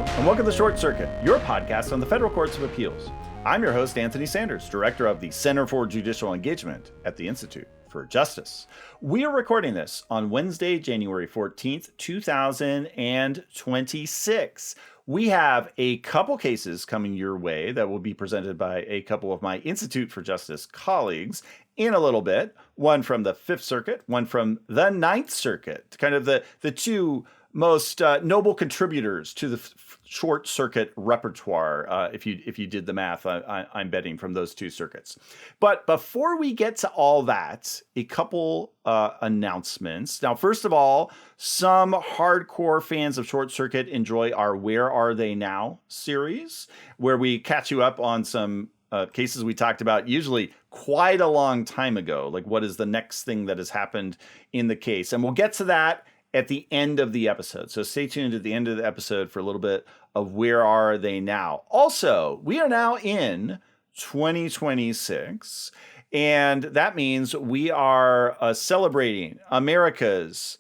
and welcome to Short Circuit, your podcast on the Federal Courts of Appeals. I'm your host, Anthony Sanders, director of the Center for Judicial Engagement at the Institute for Justice. We are recording this on Wednesday, January 14th, 2026. We have a couple cases coming your way that will be presented by a couple of my Institute for Justice colleagues in a little bit. One from the Fifth Circuit, one from the Ninth Circuit, kind of the two most noble contributors to the short circuit repertoire, if you did the math, I'm betting, from those two circuits. But before we get to all that, a couple announcements. Now, first of all, some hardcore fans of Short Circuit enjoy our Where Are They Now series, where we catch you up on some cases we talked about usually quite a long time ago, like what is the next thing that has happened in the case. And we'll get to that at the end of the episode. So stay tuned at the end of the episode for a little bit of Where Are They Now. Also, we are now in 2026, and that means we are celebrating America's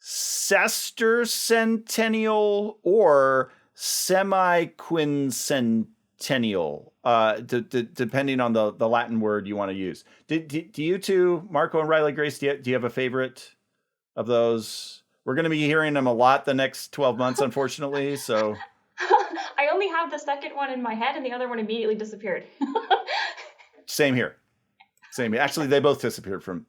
sesquicentennial or semi-quincentennial, depending on the Latin word you want to use. Do you two, Marco and Riley Grace, do you have a favorite of those? We're going to be hearing them a lot the next 12 months, unfortunately. So I only have the second one in my head, and the other one immediately disappeared. Same here. Actually, they both disappeared from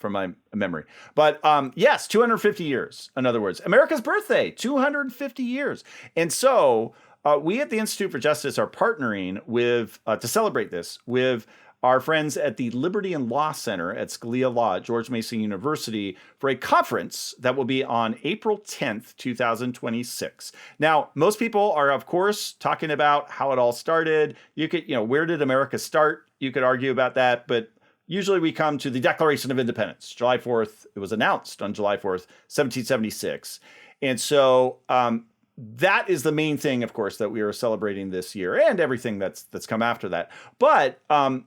my memory. But yes, 250 years. In other words, America's birthday, 250 years. And so we at the Institute for Justice are partnering with to celebrate this with our friends at the Liberty and Law Center at Scalia Law at George Mason University for a conference that will be on April 10th, 2026. Now, most people are, of course, talking about how it all started. You could, where did America start? You could argue about that, but usually we come to the Declaration of Independence. July 4th, it was announced on July 4th, 1776. And so that is the main thing, of course, that we are celebrating this year, and everything that's come after that. But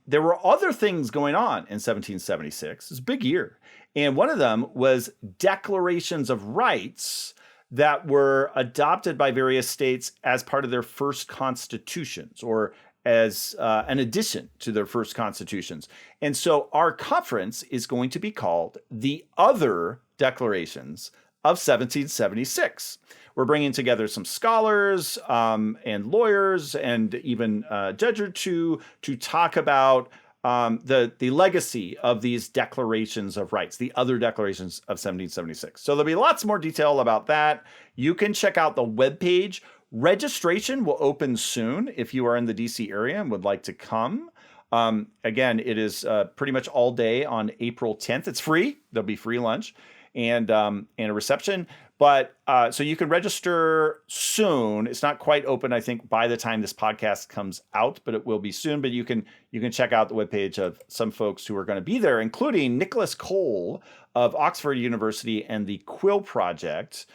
there were other things going on in 1776. It was a big year. And one of them was declarations of rights that were adopted by various states as part of their first constitutions, or as an addition to their first constitutions. And so our conference is going to be called the Other Declarations of 1776. We're bringing together some scholars and lawyers and even a judge or two to talk about the legacy of these declarations of rights, the other declarations of 1776. So there'll be lots more detail about that. You can check out the webpage. Registration will open soon if you are in the DC area and would like to come. Again, it is pretty much all day on April 10th. It's free. There'll be free lunch and a reception. But so you can register soon. It's not quite open, I think, by the time this podcast comes out, but it will be soon. But you can check out the webpage of some folks who are going to be there, including Nicholas Cole of Oxford University and the Quill Project,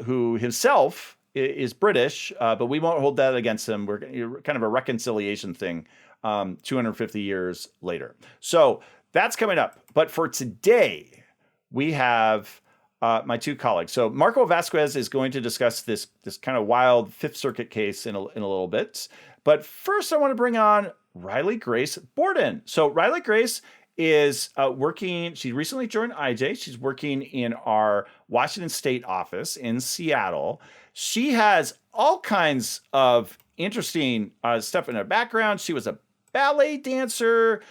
who himself is British, but we won't hold that against him. We're kind of a reconciliation thing 250 years later. So that's coming up. But for today, we have my two colleagues. So Marco Vasquez is going to discuss this kind of wild Fifth Circuit case in a little bit. But first, I want to bring on Riley Grace Borden. So Riley Grace is working. She recently joined IJ. She's working in our Washington State office in Seattle. She has all kinds of interesting stuff in her background. She was a ballet dancer.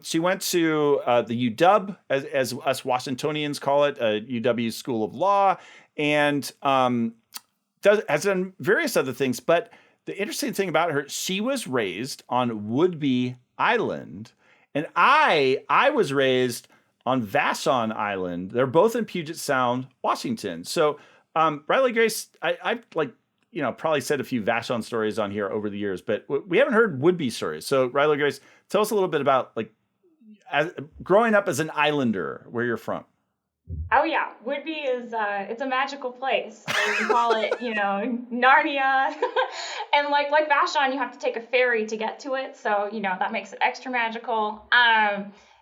She went to the UW, as us Washingtonians call it, UW School of Law, and has done various other things. But the interesting thing about her, she was raised on Whidbey Island, and I was raised on Vashon Island. They're both in Puget Sound, Washington. So Riley Grace, I've probably said a few Vashon stories on here over the years, but we haven't heard Whidbey stories. So Riley Grace, tell us a little bit about growing up as an islander, where you're from. Oh yeah, Whidbey is it's a magical place. We call it, Narnia, and like Vashon, you have to take a ferry to get to it, so that makes it extra magical.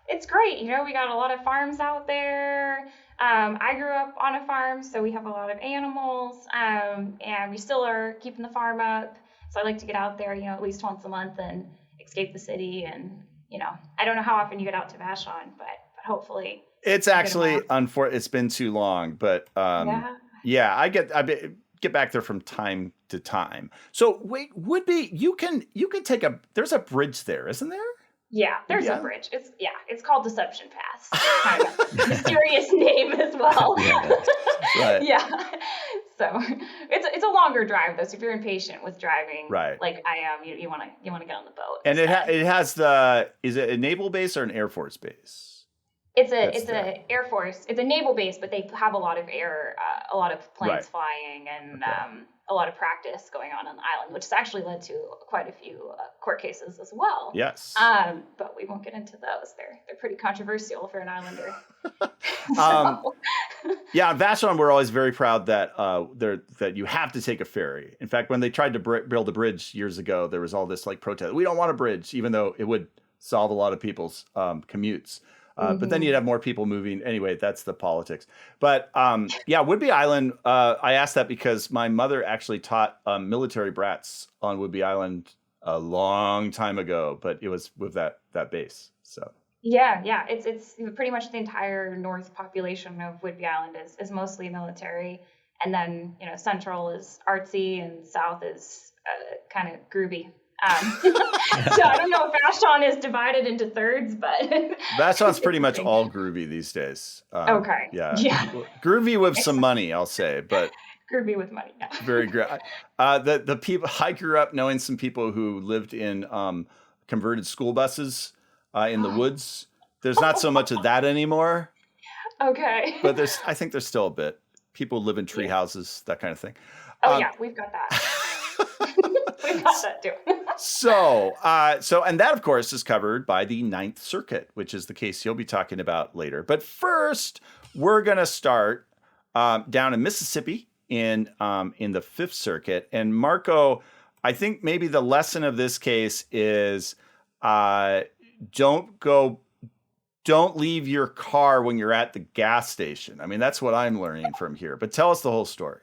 It's great. We got a lot of farms out there. I grew up on a farm, so we have a lot of animals, and we still are keeping the farm up. So I like to get out there, at least once a month and escape the city. And, I don't know how often you get out to Vashon, but hopefully. It's actually, it's been too long, but yeah, I get back there from time to time. So wait, you can take there's a bridge there, isn't there? Yeah, there's a bridge. It's called Deception Pass. Kind of mysterious name as well. Right. Yeah. So it's a longer drive though. So if you're impatient with driving, right, like I am, you want to get on the boat. And it has is it a naval base or an Air Force base? It's a Air Force. It's a naval base, but they have a lot of a lot of planes flying and a lot of practice going on the island, which has actually led to quite a few court cases as well. Yes. But we won't get into those. They're pretty controversial for an islander. Yeah, on Vashon, we're always very proud that that you have to take a ferry. In fact, when they tried to build a bridge years ago, there was all this protest. We don't want a bridge, even though it would solve a lot of people's commutes. But then you'd have more people moving. Anyway, that's the politics. But Whidbey Island, I asked that because my mother actually taught military brats on Whidbey Island a long time ago, but it was with that base. So yeah, it's pretty much the entire north population of Whidbey Island is mostly military, and then central is artsy and south is kind of groovy. So I don't know if Vashon is divided into thirds, but Vashon's pretty much all groovy these days. Okay. Yeah. Groovy with some money, I'll say, but groovy with money. Yeah. Very great. The people I grew up knowing some people who lived in converted school buses in the woods. There's not so much of that anymore. Okay. But I think there's still a bit. People live in tree houses, that kind of thing. Oh yeah, we've got that. We've got that too. So and that, of course, is covered by the Ninth Circuit, which is the case you'll be talking about later. But first, we're going to start down in Mississippi in the Fifth Circuit. And Marco, I think maybe the lesson of this case is don't leave your car when you're at the gas station. I mean, that's what I'm learning from here. But tell us the whole story.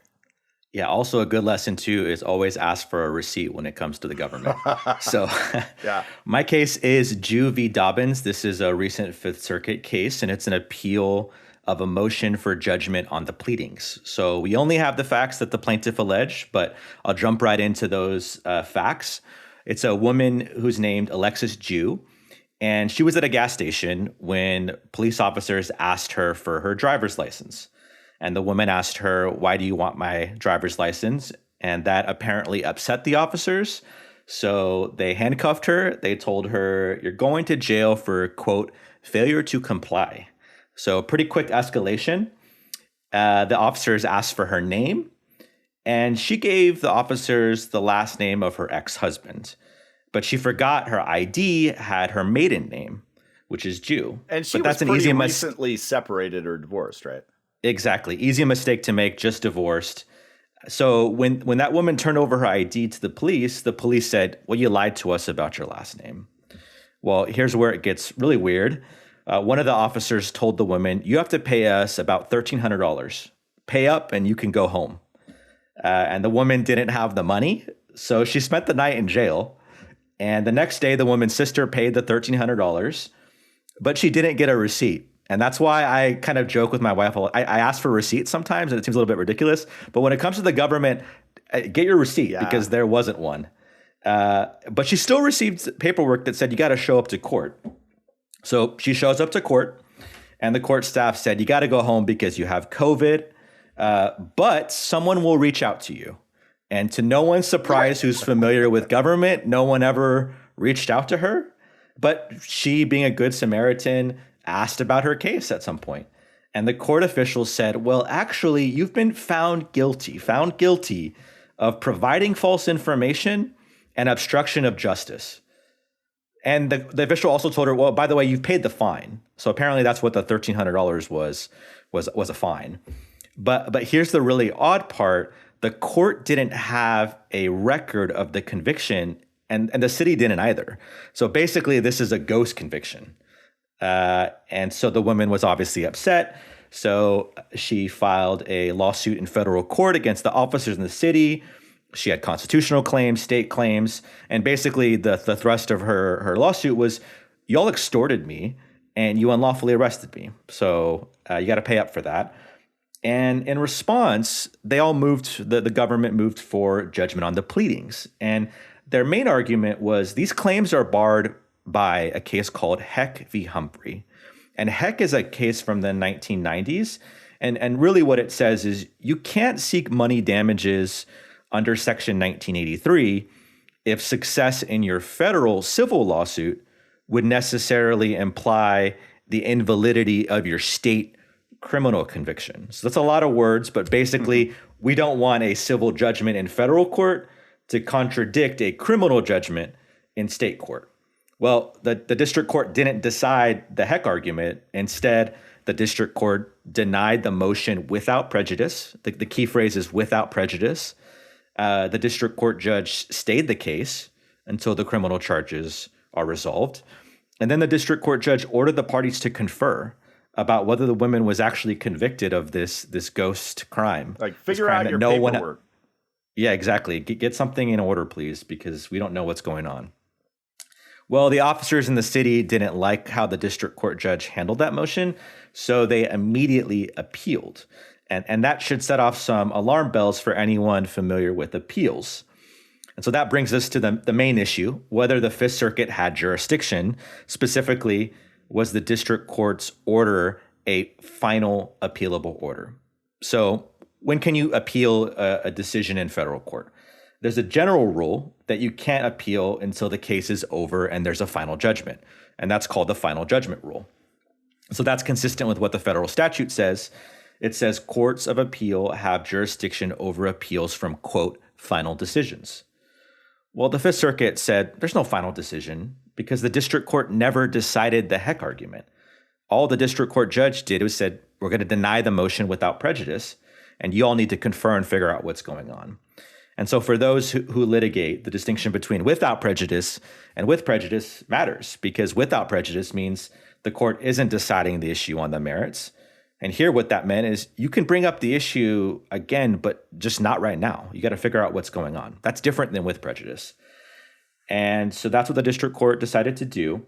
Yeah, also a good lesson too is always ask for a receipt when it comes to the government. So my case is Jew v. Dobbins. This is a recent Fifth Circuit case, and it's an appeal of a motion for judgment on the pleadings. So we only have the facts that the plaintiff alleged, but I'll jump right into those facts. It's a woman who's named Alexis Jew, and she was at a gas station when police officers asked her for her driver's license. And the woman asked her, "Why do you want my driver's license?" And that apparently upset the officers. So they handcuffed her. They told her, "You're going to jail for, quote, failure to comply." So pretty quick escalation. The officers asked for her name, and she gave the officers the last name of her ex-husband. But she forgot her ID had her maiden name, which is Jew. And she was pretty recently separated or divorced, right? Exactly. Easy mistake to make, just divorced. So when that woman turned over her ID to the police said, "Well, you lied to us about your last name." Well, here's where it gets really weird. One of the officers told the woman, "You have to pay us about $1,300. Pay up and you can go home." And the woman didn't have the money, so she spent the night in jail. And the next day, the woman's sister paid the $1,300, but she didn't get a receipt. And that's why I kind of joke with my wife. I ask for receipts sometimes, and it seems a little bit ridiculous. But when it comes to the government, get your receipt because there wasn't one. But she still received paperwork that said you got to show up to court. So she shows up to court, and the court staff said, "You got to go home because you have COVID, but someone will reach out to you." And to no one's surprise who's familiar with government, no one ever reached out to her. But she, being a good Samaritan, asked about her case at some point. And the court officials said, "Well, actually, you've been found guilty of providing false information and obstruction of justice." And the official also told her, "Well, by the way, you've paid the fine." So apparently that's what the $1,300 was a fine. But here's the really odd part. The court didn't have a record of the conviction, and the city didn't either. So basically, this is a ghost conviction. And so the woman was obviously upset. So she filed a lawsuit in federal court against the officers in the city. She had constitutional claims, state claims, and basically the thrust of her lawsuit was, y'all extorted me and you unlawfully arrested me. So you got to pay up for that. And in response, they all moved, the government moved for judgment on the pleadings. And their main argument was these claims are barred by a case called Heck v. Humphrey. And Heck is a case from the 1990s. And really what it says is you can't seek money damages under Section 1983 if success in your federal civil lawsuit would necessarily imply the invalidity of your state criminal conviction. So that's a lot of words, but basically we don't want a civil judgment in federal court to contradict a criminal judgment in state court. Well, the district court didn't decide the Heck argument. Instead, the district court denied the motion without prejudice. The key phrase is without prejudice. The district court judge stayed the case until the criminal charges are resolved. And then the district court judge ordered the parties to confer about whether the woman was actually convicted of this ghost crime. Like, figure out your paperwork. Yeah, exactly. Get something in order, please, because we don't know what's going on. Well, the officers in the city didn't like how the district court judge handled that motion, so they immediately appealed. And that should set off some alarm bells for anyone familiar with appeals. And so that brings us to the main issue, whether the Fifth Circuit had jurisdiction. Specifically, was the district court's order a final appealable order? So when can you appeal a decision in federal court? There's a general rule that you can't appeal until the case is over and there's a final judgment. And that's called the final judgment rule. So that's consistent with what the federal statute says. It says courts of appeal have jurisdiction over appeals from, quote, final decisions. Well, the Fifth Circuit said there's no final decision because the district court never decided the Heck argument. All the district court judge did was said, we're going to deny the motion without prejudice, and you all need to confer and figure out what's going on. And so for those who litigate, the distinction between without prejudice and with prejudice matters, because without prejudice means the court isn't deciding the issue on the merits. And here what that meant is you can bring up the issue again, but just not right now. You got to figure out what's going on. That's different than with prejudice. And so that's what the district court decided to do.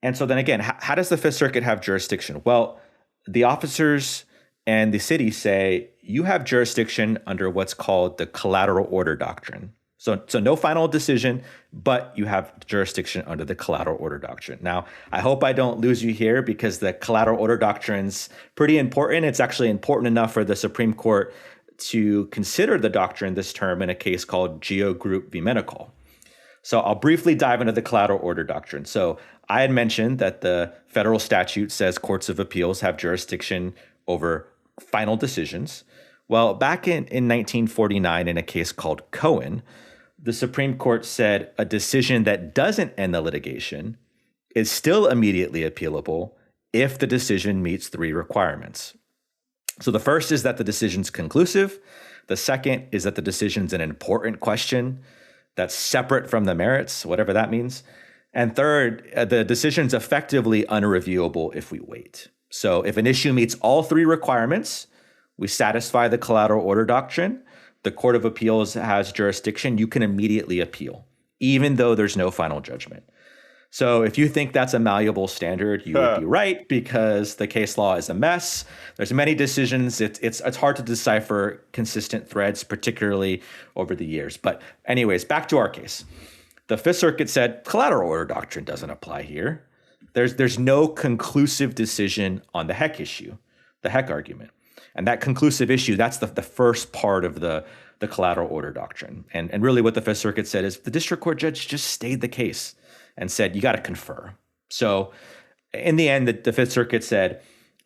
And so then again, how does the Fifth Circuit have jurisdiction? Well, the officers and the city say you have jurisdiction under what's called the collateral order doctrine. So no final decision, but you have jurisdiction under the collateral order doctrine. Now, I hope I don't lose you here because the collateral order doctrine's pretty important. It's actually important enough for the Supreme Court to consider the doctrine this term in a case called Geo Group v. Medical. So I'll briefly dive into the collateral order doctrine. So I had mentioned that the federal statute says courts of appeals have jurisdiction over final decisions. Well, back in 1949 in a case called Cohen, the Supreme Court said a decision that doesn't end the litigation is still immediately appealable if the decision meets three requirements. So the first is that the decision's conclusive. The second is that the decision's an important question that's separate from the merits, whatever that means. And third, the decision's effectively unreviewable if we wait. So if an issue meets all three requirements, we satisfy the collateral order doctrine, the Court of Appeals has jurisdiction, you can immediately appeal, even though there's no final judgment. So if you think that's a malleable standard, you would be right, because the case law is a mess. There's many decisions. It's hard to decipher consistent threads, particularly over the years. But anyways, back to our case. The Fifth Circuit said collateral order doctrine doesn't apply here. There's no conclusive decision on the Heck issue, the Heck argument. And that conclusive issue, that's the first part of the collateral order doctrine. And really what the Fifth Circuit said is the district court judge just stayed the case and said, you got to confer. So in the end, the Fifth Circuit said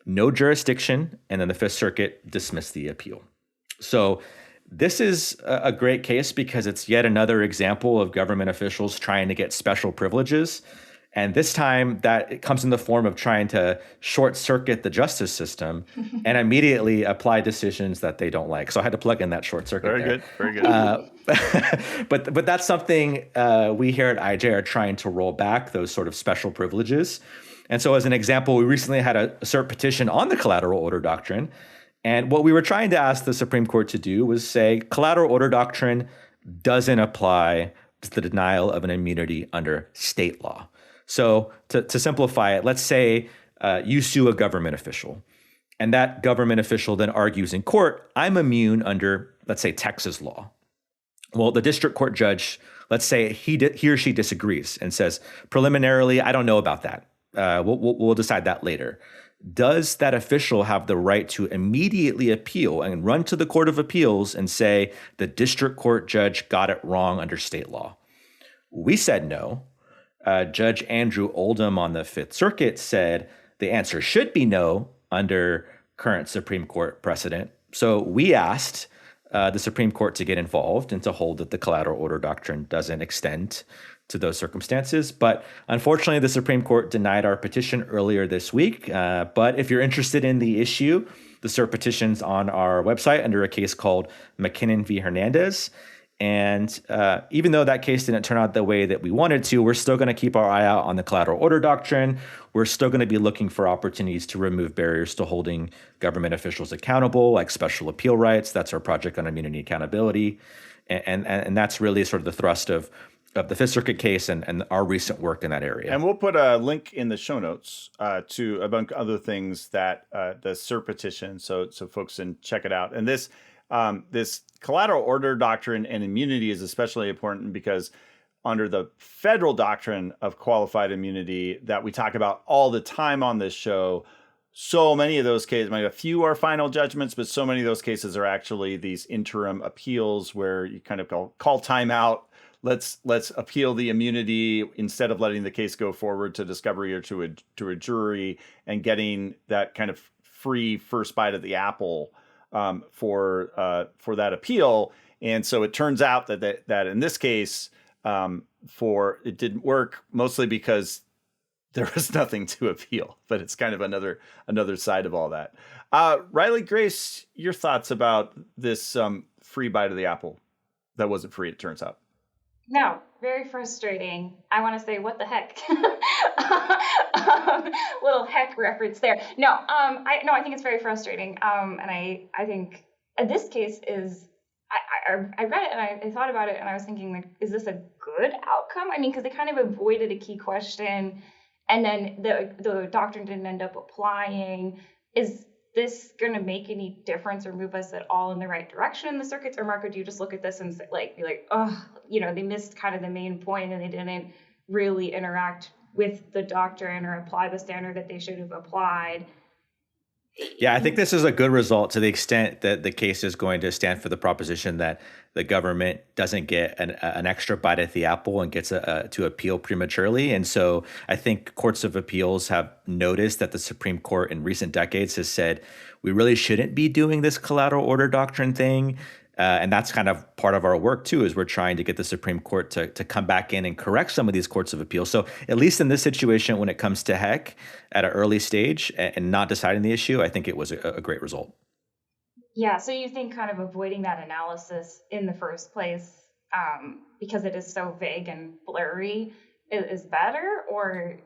no jurisdiction, and then the Fifth Circuit dismissed the appeal. So this is a great case because it's yet another example of government officials trying to get special privileges. And this time that it comes in the form of trying to short circuit the justice system and immediately apply decisions that they don't like. So I had to plug in that short circuit. Very there. good. Very good. But that's something we here at IJ are trying to roll back, those sort of special privileges. And so as an example, we recently had a cert petition on the collateral order doctrine. And what we were trying to ask the Supreme Court to do was say collateral order doctrine doesn't apply to the denial of an immunity under state law. So to simplify it, let's say you sue a government official, and that government official then argues in court, I'm immune under, let's say, Texas law. Well, the district court judge, let's say he or she disagrees and says, preliminarily, I don't know about that. We'll decide that later. Does that official have the right to immediately appeal and run to the Court of Appeals and say the district court judge got it wrong under state law? We said no. Judge Andrew Oldham on the Fifth Circuit said the answer should be no under current Supreme Court precedent. So we asked the Supreme Court to get involved and to hold that the collateral order doctrine doesn't extend to those circumstances. But unfortunately, the Supreme Court denied our petition earlier this week. But if you're interested in the issue, the cert petition's on our website under a case called McKinnon v. Hernandez. And even though that case didn't turn out the way that we wanted to, we're still going to keep our eye out on the collateral order doctrine. We're still going to be looking for opportunities to remove barriers to holding government officials accountable, like special appeal rights. That's our project on immunity and accountability. And that's really sort of the thrust of the Fifth Circuit case and our recent work in that area. And we'll put a link in the show notes to a bunch of other things that the cert petition, so folks can check it out. And this collateral order doctrine and immunity is especially important because under the federal doctrine of qualified immunity that we talk about all the time on this show, so many of those cases, a few are final judgments, but so many of those cases are actually these interim appeals where you kind of call time out. Let's appeal the immunity instead of letting the case go forward to discovery or to a jury and getting that kind of free first bite of the apple for that appeal. And so it turns out that in this case, it didn't work mostly because there was nothing to appeal. But it's kind of another side of all that. Riley Grace, your thoughts about this free bite of the apple that wasn't free? It turns out. No, very frustrating. I want to say, what the heck? Little heck reference there. No, I think it's very frustrating. And I think this case is, I read it and I thought about it and I was thinking, like, is this a good outcome? I mean, because they kind of avoided a key question and then the doctrine didn't end up applying. Is this going to make any difference or move us at all in the right direction in the circuits? Or Marco, do you just look at this and say, be like, oh, they missed kind of the main point and they didn't really interact with the doctrine or apply the standard that they should have applied? Yeah, I think this is a good result to the extent that the case is going to stand for the proposition that the government doesn't get an extra bite at the apple and gets to appeal prematurely. And so I think courts of appeals have noticed that the Supreme Court in recent decades has said, we really shouldn't be doing this collateral order doctrine thing. And that's kind of part of our work, too, is we're trying to get the Supreme Court to come back in and correct some of these courts of appeal. So at least in this situation, when it comes to heck at an early stage and not deciding the issue, I think it was a great result. Yeah. So you think kind of avoiding that analysis in the first place because it is so vague and blurry is better? Or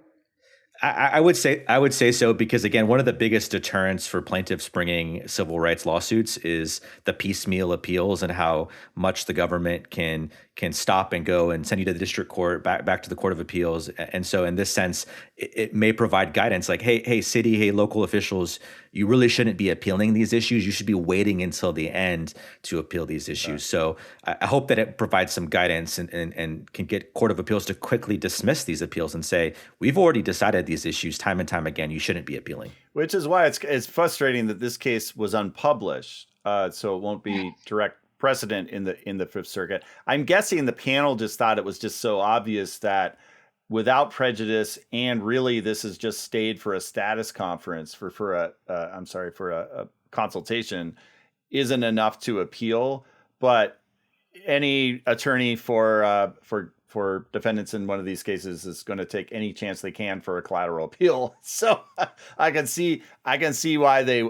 I would say so because, again, one of the biggest deterrents for plaintiffs bringing civil rights lawsuits is the piecemeal appeals and how much the government can stop and go and send you to the district court, back to the Court of Appeals. And so in this sense, it may provide guidance like, hey, city, hey, local officials, you really shouldn't be appealing these issues. You should be waiting until the end to appeal these issues. Right. So I hope that it provides some guidance and can get Court of Appeals to quickly dismiss these appeals and say, we've already decided these issues time and time again. You shouldn't be appealing. Which is why it's frustrating that this case was unpublished, so it won't be direct precedent in the Fifth Circuit. I'm guessing the panel just thought it was just so obvious that without prejudice, and really this is just stayed for a status conference for a consultation, isn't enough to appeal. But any attorney for defendants in one of these cases is going to take any chance they can for a collateral appeal. So I can see why they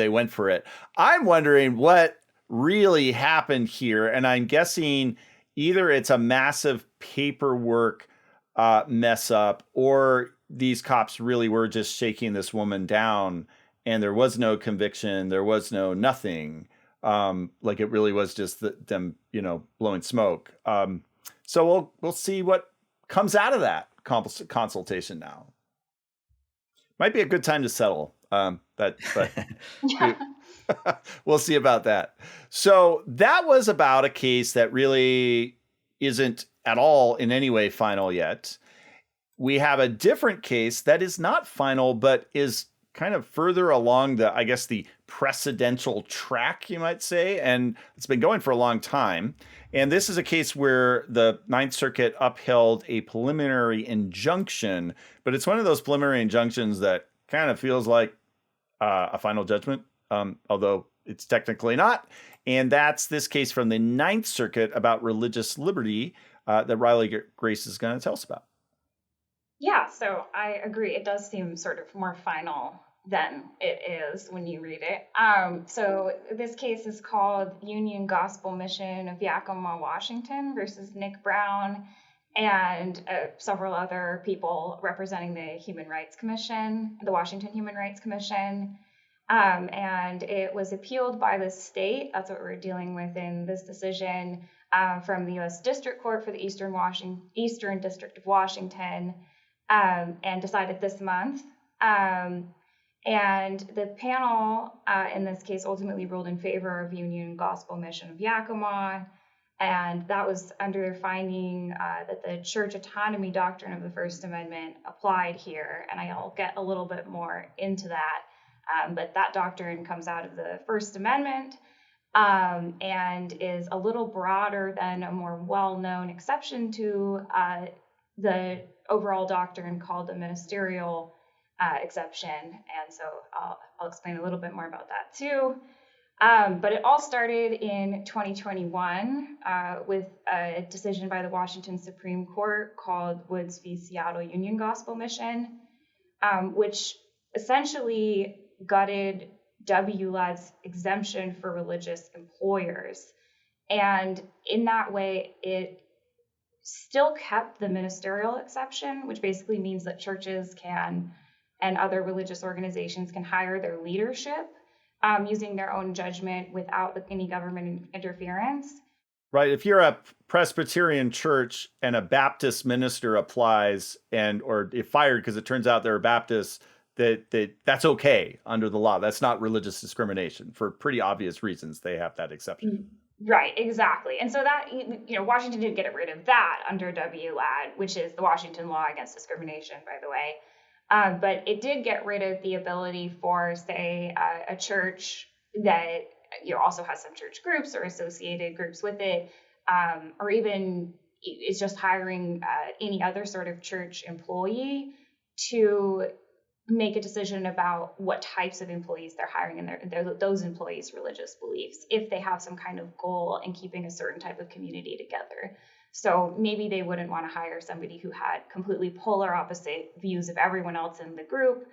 went for it. I'm wondering what really happened here, and I'm guessing either it's a massive paperwork mess up, or these cops really were just shaking this woman down, and there was no conviction, there was no nothing. Like it really was just them, blowing smoke. So we'll see what comes out of that consultation now. Might be a good time to settle. But Yeah. we'll see about that. So that was about a case that really isn't at all in any way final yet. We have a different case that is not final, but is kind of further along the precedential track, you might say, and it's been going for a long time. And this is a case where the Ninth Circuit upheld a preliminary injunction, but it's one of those preliminary injunctions that kind of feels like a final judgment, although it's technically not. And that's this case from the Ninth Circuit about religious liberty that Riley Grace is going to tell us about. Yeah, so I agree. It does seem sort of more final than it is when you read it. So this case is called Union Gospel Mission of Yakima, Washington versus Nick Brown and several other people representing the Human Rights Commission, the Washington Human Rights Commission. And it was appealed by the state. That's what we're dealing with in this decision from the U.S. District Court for the Eastern District of Washington. And decided this month. And the panel in this case ultimately ruled in favor of Union Gospel Mission of Yakima. And that was under their finding that the church autonomy doctrine of the First Amendment applied here. And I'll get a little bit more into that. But that doctrine comes out of the First Amendment and is a little broader than a more well-known exception to the overall doctrine called the ministerial exception. And so I'll explain a little bit more about that too. But it all started in 2021 with a decision by the Washington Supreme Court called Woods v. Seattle Union Gospel Mission, which essentially gutted WLAD's exemption for religious employers. And in that way, it still kept the ministerial exception, which basically means that churches can and other religious organizations can hire their leadership using their own judgment without any government interference. Right. If you're a Presbyterian church and a Baptist minister applies or if fired because it turns out they're a Baptist, that's okay under the law. That's not religious discrimination. For pretty obvious reasons, they have that exception. Right, exactly. And so that, Washington didn't get rid of that under WLAD, which is the Washington Law Against Discrimination, by the way. But it did get rid of the ability for, say, a church that also has some church groups or associated groups with it, or even is just hiring any other sort of church employee to make a decision about what types of employees they're hiring and those employees' religious beliefs, if they have some kind of goal in keeping a certain type of community together. So maybe they wouldn't want to hire somebody who had completely polar opposite views of everyone else in the group,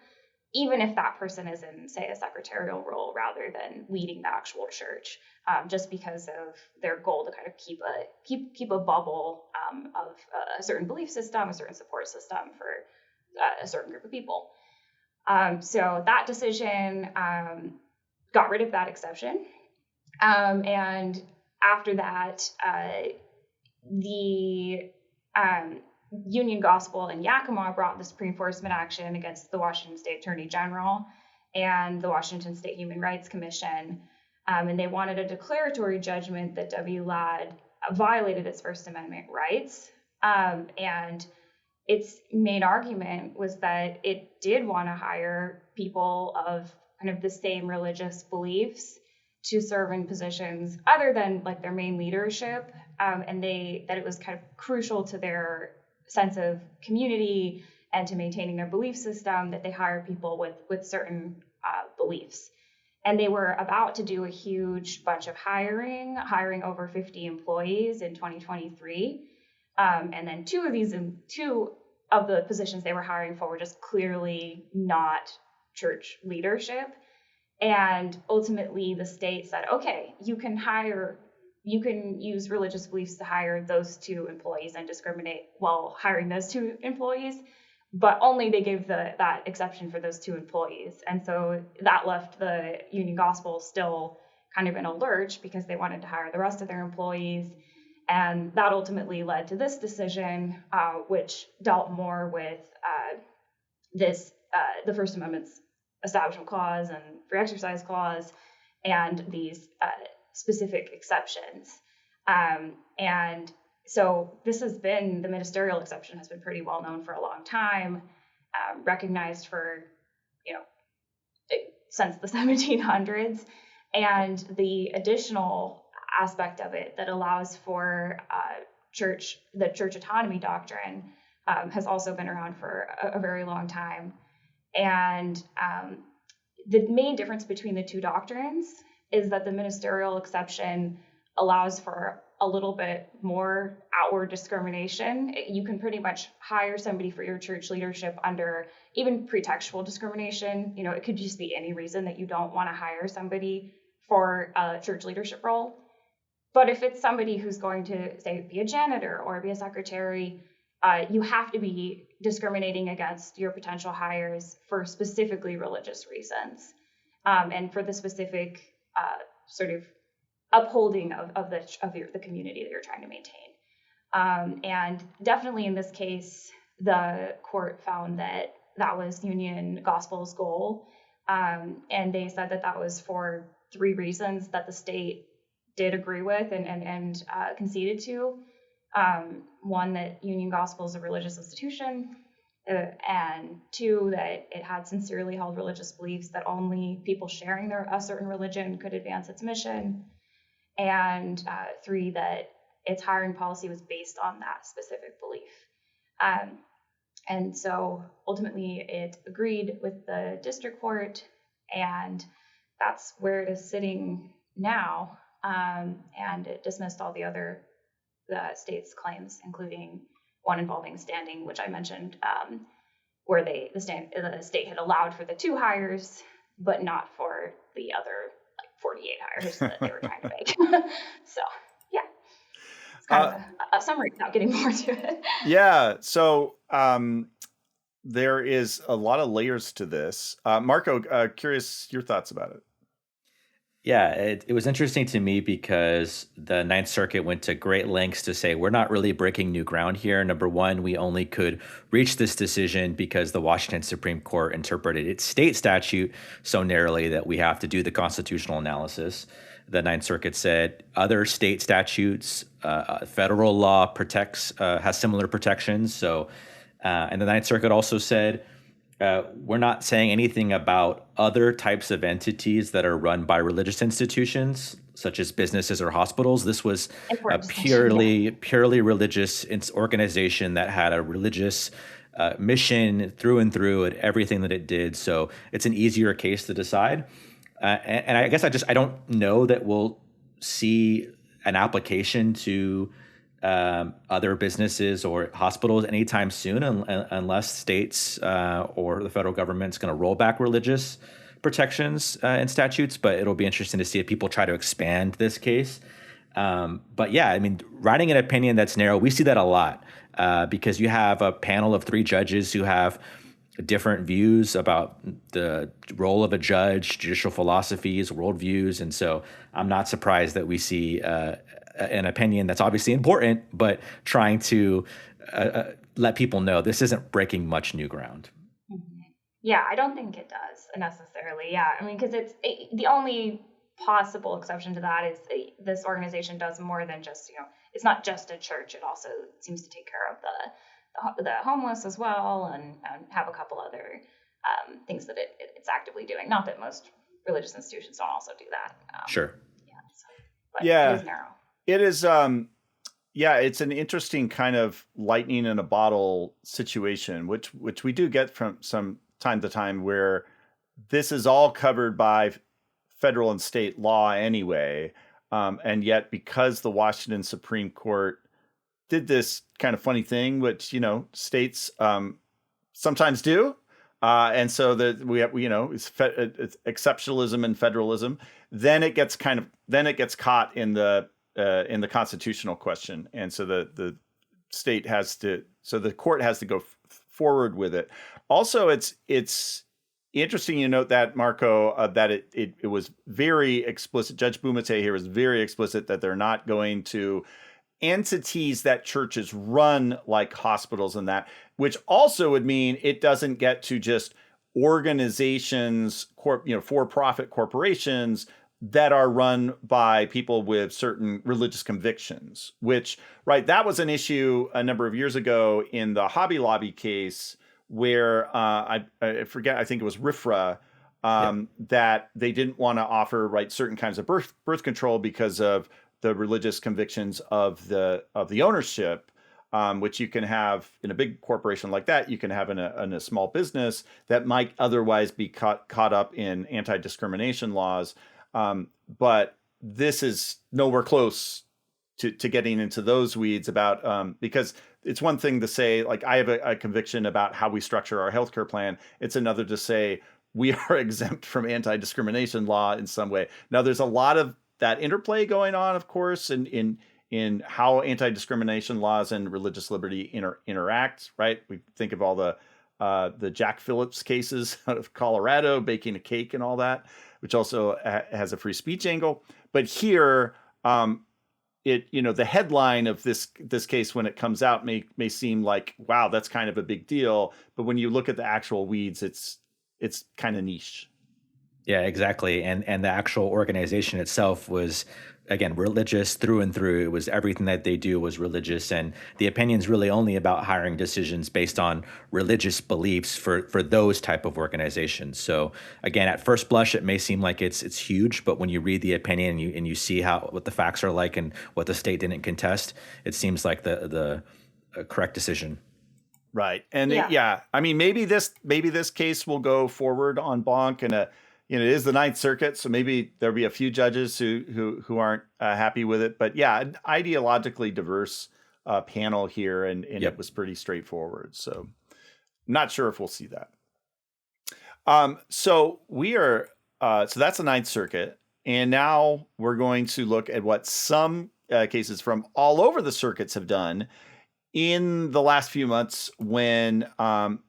even if that person is in, say, a secretarial role rather than leading the actual church, just because of their goal to kind of keep a bubble of a certain belief system, a certain support system for a certain group of people. So that decision got rid of that exception. And after that, the Union Gospel in Yakima brought this pre-enforcement action against the Washington State Attorney General and the Washington State Human Rights Commission. And they wanted a declaratory judgment that WLAD violated its First Amendment rights. And its main argument was that it did want to hire people of kind of the same religious beliefs to serve in positions other than like their main leadership, and that it was kind of crucial to their sense of community and to maintaining their belief system that they hire people with certain beliefs. And they were about to do a huge bunch of hiring over 50 employees in 2023. And then two of the positions they were hiring for were just clearly not church leadership. And ultimately the state said, okay, you can use religious beliefs to hire those two employees and discriminate while hiring those two employees, but only they gave that exception for those two employees. And so that left the Union Gospel still kind of in a lurch because they wanted to hire the rest of their employees. And that ultimately led to this decision, which dealt more with the First Amendment's Establishment Clause and Free Exercise Clause and these specific exceptions. And so the ministerial exception has been pretty well known for a long time, recognized for, since the 1700s. And the additional aspect of it that allows for the church autonomy doctrine has also been around for a very long time. And the main difference between the two doctrines is that the ministerial exception allows for a little bit more outward discrimination. You can pretty much hire somebody for your church leadership under even pretextual discrimination. It could just be any reason that you don't want to hire somebody for a church leadership role. But if it's somebody who's going to, say, be a janitor or be a secretary, you have to be discriminating against your potential hires for specifically religious reasons, and for the specific sort of upholding of the community that you're trying to maintain. And definitely in this case, the court found that was Union Gospel's goal, and they said that was for three reasons that the state did agree with and conceded to. One, that Union Gospel is a religious institution, and two, that it had sincerely held religious beliefs that only people sharing a certain religion could advance its mission, and three, that its hiring policy was based on that specific belief. And so ultimately it agreed with the district court, and that's where it is sitting now. And it dismissed all the state's claims, including one involving standing, which I mentioned, where the state had allowed for the two hires, but not for the other 48 hires that they were trying to make. So, yeah, it's kind of a summary without getting more to it. Yeah. So there is a lot of layers to this. Marco, curious your thoughts about it. Yeah, it was interesting to me because the Ninth Circuit went to great lengths to say we're not really breaking new ground here. Number one, we only could reach this decision because the Washington Supreme Court interpreted its state statute so narrowly that we have to do the constitutional analysis. The Ninth Circuit said other state statutes, federal law has similar protections. So, and the Ninth Circuit also said, we're not saying anything about other types of entities that are run by religious institutions, such as businesses or hospitals. This was a purely religious organization that had a religious mission through and through at everything that it did. So it's an easier case to decide. And I guess I don't know that we'll see an application to other businesses or hospitals anytime soon, unless states or the federal government's going to roll back religious protections and statutes. But it'll be interesting to see if people try to expand this case. But yeah, I mean, writing an opinion that's narrow, we see that a lot because you have a panel of 3 judges who have different views about the role of a judge, judicial philosophies, worldviews. And so I'm not surprised that we see an opinion that's obviously important, but trying to let people know this isn't breaking much new ground. Yeah, I don't think it does necessarily. Yeah, I mean, because the only possible exception to that is this organization does more than just, it's not just a church. It also seems to take care of the homeless as well, and have a couple other things that it's actively doing. Not that most religious institutions don't also do that. Sure. Yeah. But yeah. It is narrow. It is, it's an interesting kind of lightning in a bottle situation, which we do get from some time to time, where this is all covered by federal and state law anyway. And yet, because the Washington Supreme Court did this kind of funny thing, which, states sometimes do. And so that we have, it's exceptionalism and federalism. Then it gets caught in the constitutional question. And so the state the court has to go forward with it. Also, it's interesting you note that, Marco, that it was very explicit. Judge Bumate here was very explicit that they're not going to entities that churches run like hospitals and that, which also would mean it doesn't get to just organizations, for-profit corporations that are run by people with certain religious convictions, which, right, that was an issue a number of years ago in the Hobby Lobby case where I forget, I think it was RFRA, that they didn't want to offer, right, certain kinds of birth control because of the religious convictions of the ownership, which you can have in a big corporation like that, you can have in a small business that might otherwise be caught up in anti-discrimination laws. But this is nowhere close to getting into those weeds about, because it's one thing to say, like, I have a conviction about how we structure our healthcare plan. It's another to say we are exempt from anti-discrimination law in some way. Now, there's a lot of that interplay going on, of course, in how anti-discrimination laws and religious liberty interact, right? We think of all the Jack Phillips cases out of Colorado, baking a cake and all that, which also has a free speech angle. But here, the headline of this case when it comes out may seem like, wow, that's kind of a big deal. But when you look at the actual weeds, it's kind of niche. Yeah, exactly. And the actual organization itself was, again, religious through and through. It was everything that they do was religious. And the opinion's really only about hiring decisions based on religious beliefs for those type of organizations. So again, at first blush, it may seem like it's huge, but when you read the opinion and you see what the facts are like and what the state didn't contest, it seems like the correct decision. Right. And I mean, maybe this case will go forward on bonk, and it is the Ninth Circuit, so maybe there'll be a few judges who aren't happy with it. But yeah, an ideologically diverse panel here, and it was pretty straightforward. So I'm not sure if we'll see that. So we are, so that's the Ninth Circuit, and now we're going to look at what some cases from all over the circuits have done in the last few months when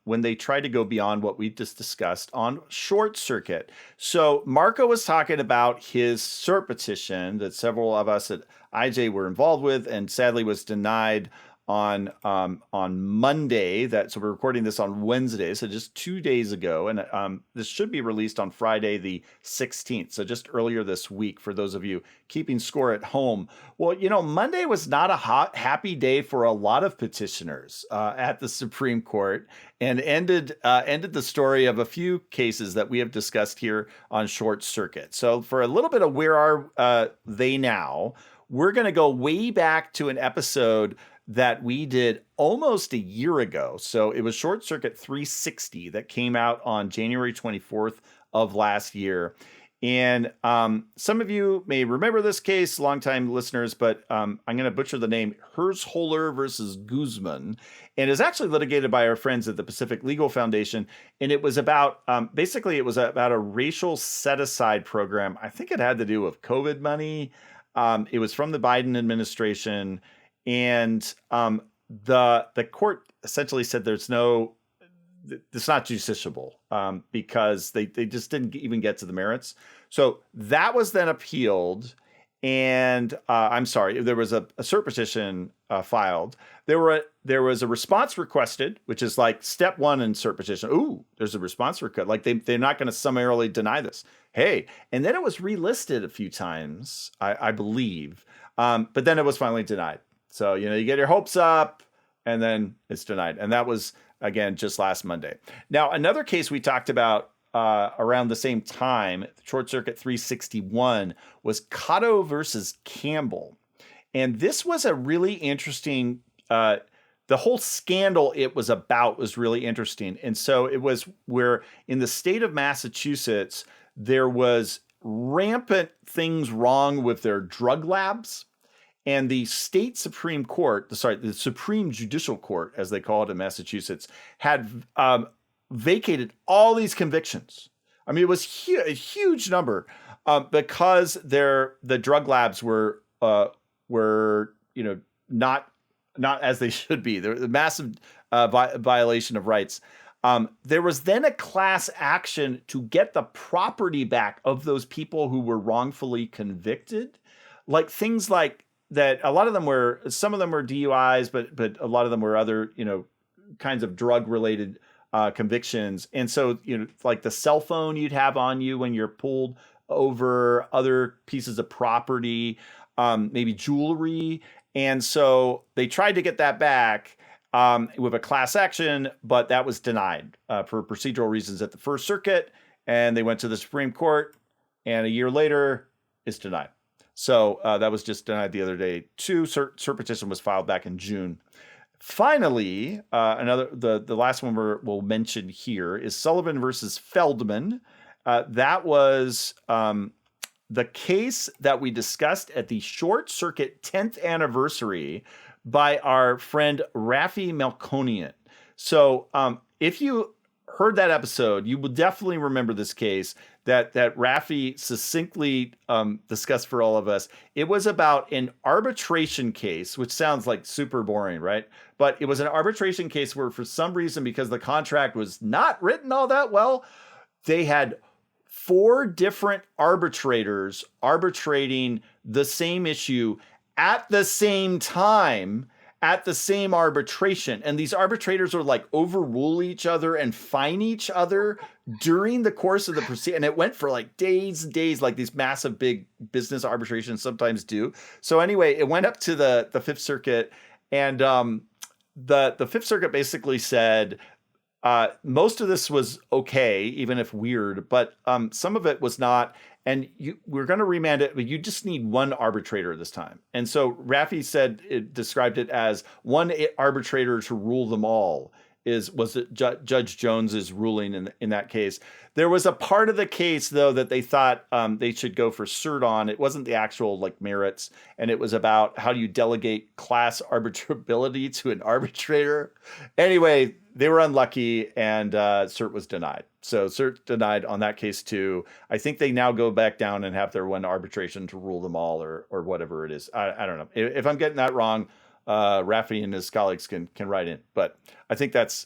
they tried to go beyond what we just discussed on short circuit. So Marco was talking about his cert petition that several of us at IJ were involved with, and sadly was denied on Monday. So we're recording this on Wednesday, so just 2 days ago, and this should be released on Friday the 16th, so just earlier this week for those of you keeping score at home. Well, Monday was not a happy day for a lot of petitioners at the Supreme Court, and ended the story of a few cases that we have discussed here on Short Circuit. So for a little bit of where are they now, we're going to go way back to an episode that we did almost a year ago. So it was Short Circuit 360 that came out on January 24th of last year. And some of you may remember this case, longtime listeners, but I'm going to butcher the name, Herzholer versus Guzman. And it's actually litigated by our friends at the Pacific Legal Foundation. And it was about, basically it was about a racial set-aside program. I think it had to do with COVID money. It was from the Biden administration. And the court essentially said it's not justiciable because they just didn't even get to the merits. So that was then appealed. And I'm sorry, there was a cert petition filed. There was a response requested, which is like step one in cert petition. Ooh, there's a response request. Like they're not going to summarily deny this. Hey, and then it was relisted a few times, I believe. But then it was finally denied. So, you get your hopes up and then it's denied. And that was, again, just last Monday. Now, another case we talked about around the same time, Short Circuit 361, was Cotto versus Campbell. And this was a really interesting, the whole scandal it was about was really interesting. And so it was where in the state of Massachusetts, there was rampant things wrong with their drug labs. and the state Supreme Court, the Supreme Judicial Court, as they call it in Massachusetts, had vacated all these convictions. I mean, it was a huge number because the drug labs were not as they should be. There was a massive violation of rights. There was then a class action to get the property back of those people who were wrongfully convicted, like things like that. Some of them were DUIs, but a lot of them were other kinds of drug related convictions. And so like the cell phone you'd have on you when you're pulled over, other pieces of property, maybe jewelry. And so they tried to get that back with a class action, but that was denied for procedural reasons at the First Circuit. And they went to the Supreme Court, and a year later, it's denied. So that was just denied the other day. Cert petition was filed back in June. Finally, the last one we'll mention here is Sullivan versus Feldman. That was the case that we discussed at the Short Circuit 10th anniversary by our friend Rafi Melkonian. So if you heard that episode, you will definitely remember this case that Rafi succinctly discussed for all of us. It was about an arbitration case, which sounds like super boring, right? But it was an arbitration case where for some reason, because the contract was not written all that well, they had 4 different arbitrators arbitrating the same issue at the same time at the same arbitration. And these arbitrators would like overrule each other and fine each other during the course of the proceeding. And it went for like days and days, like these massive big business arbitrations sometimes do. So anyway, it went up to the Fifth Circuit, and the Fifth Circuit basically said, most of this was okay, even if weird, but some of it was not. And we're going to remand it, but you just need one arbitrator this time. And so Rafi described it as one arbitrator to rule them all. Was Judge Jones's ruling in that case. There was a part of the case, though, that they thought they should go for cert on. It wasn't the actual like merits, and it was about how do you delegate class arbitrability to an arbitrator. Anyway, they were unlucky, and cert was denied. So cert denied on that case too. I think they now go back down and have their one arbitration to rule them all, or whatever it is. I don't know. If I'm getting that wrong, Rafi and his colleagues can write in, but I think that's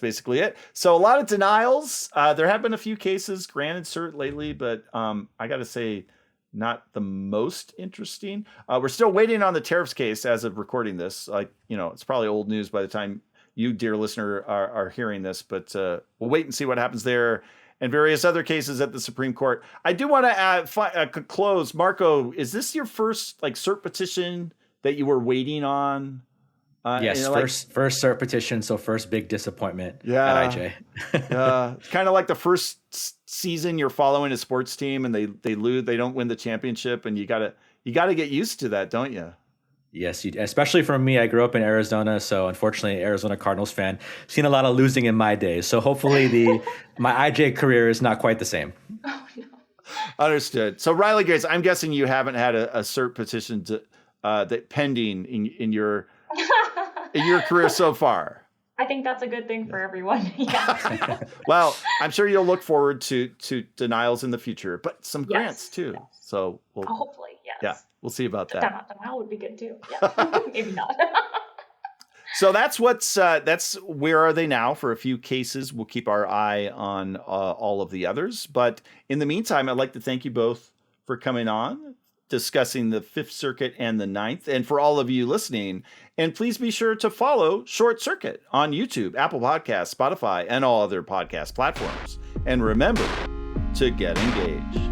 basically it. So a lot of denials. There have been a few cases granted cert lately, but I got to say, not the most interesting. We're still waiting on the tariffs case as of recording this. It's probably old news by the time you, dear listener, are hearing this, but we'll wait and see what happens there and various other cases at the Supreme Court. I do want to close. Marco, is this your first cert petition that you were waiting on? Yes, first cert petition, so first big disappointment at IJ. It's kind of like the first season you're following a sports team and they lose, they don't win the championship, and you gotta get used to that, don't you? Yes, especially for me. I grew up in Arizona, so unfortunately, Arizona Cardinals fan. Seen a lot of losing in my days, so hopefully my IJ career is not quite the same. Oh, no. Understood. So Riley Grace, I'm guessing you haven't had a cert petition that pending in your career so far. I think that's a good thing for everyone. Yeah. Well, I'm sure you'll look forward to denials in the future, but some grants too. Yes. So hopefully, yes. Yeah, we'll see about that. Denial would be good too. Yeah. Maybe not. So that's where are they now for a few cases. We'll keep our eye on all of the others. But in the meantime, I'd like to thank you both for coming on, discussing the Fifth Circuit and the Ninth, and for all of you listening. And please be sure to follow Short Circuit on YouTube, Apple Podcasts, Spotify, and all other podcast platforms. And remember to get engaged.